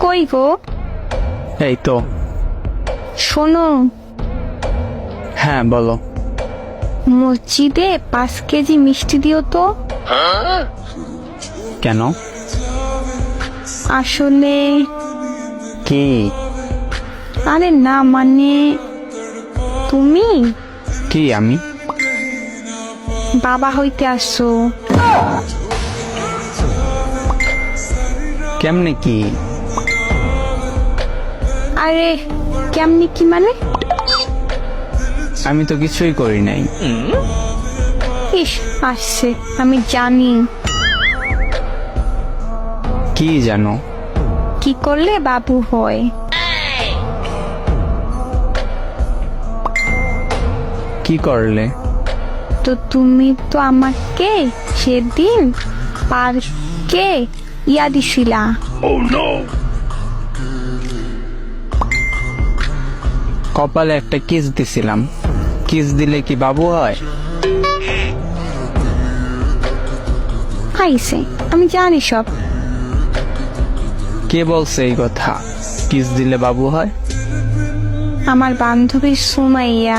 কই গো? এই তো। শোনো, হ্যাঁ বলো। মসজিদে 5 কেজি মিষ্টি দিও তো। কেন? আসলে কি? আরে না, মানে তুমি কি আমি? বাবা হইতে আসছো। কেমনে কি? আরে কেমনি কি মানে? আমি তো কিছুই করি নাই। ইস, আসছে, আমি জানি কি জানো? কি করলে বাবু হয়। কি করলে? তো তুমি তো আমাকে সেদিন পার্কে দিছিলা। কপালে একটা কিস দিছিলাম। কিস দিলে কি বাবু হয়? আইছে, আমি জানি সব। কে বলছে এই কথা? কিস দিলে বাবু হয়? আমার বান্ধবী সুমাইয়া।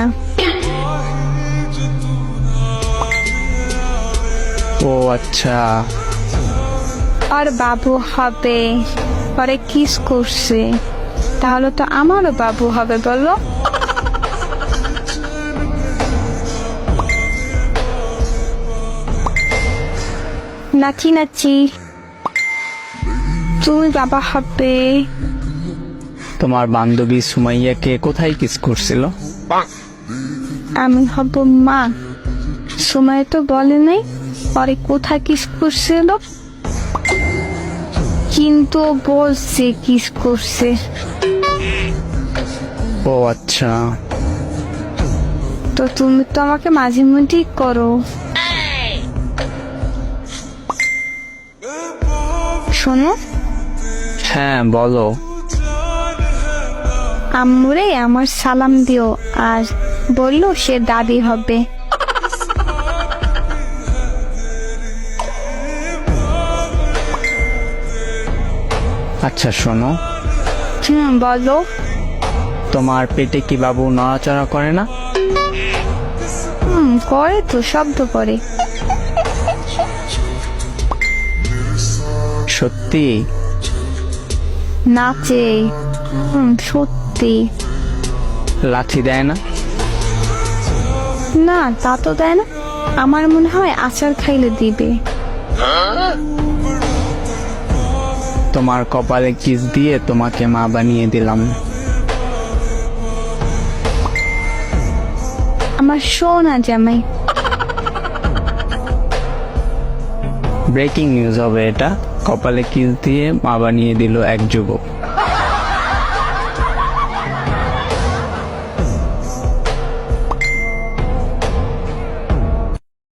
ও আচ্ছা। আর বাবু হবে, পরে কিস করছে, তাহলে তো আমারও বাবু হবে বলো। নাচি নাচি, তুমি বাবা হবে। তোমার বান্ধবী সুমাইয়াকে কোথায় কিস করছিল? আমি হব মা। সময় তো বলে নাই পরে কোথায় কিস করছিল, কিন্তু বলছে কিস করছে। ও আচ্ছা। তো তুমি তো আমাকে মাঝে মধ্যেই করো। শোনো, হ্যাঁ বলো। আম্মুরে আমার সালাম দিও আর বললো সে দাদি হবে। আচ্ছা শোনো, বলো। তোমার পেটে কি বাবু নড়াচড়া করে না? করে তো, শব্দ করে। সত্যি? নাচে। সত্যি। লাথি দেয় না? না, তা তো দেয় না। আমার মনে হয় আচার খাইলে দিবে। তোমার কপালে কিস দিয়ে তোমাকে মা বানিয়ে দিলাম। আমার সোনা জামাই। ব্রেকিং নিউজ হবে এটা। কপালে কিস দিয়ে মা বানিয়ে দিল এক যুবক।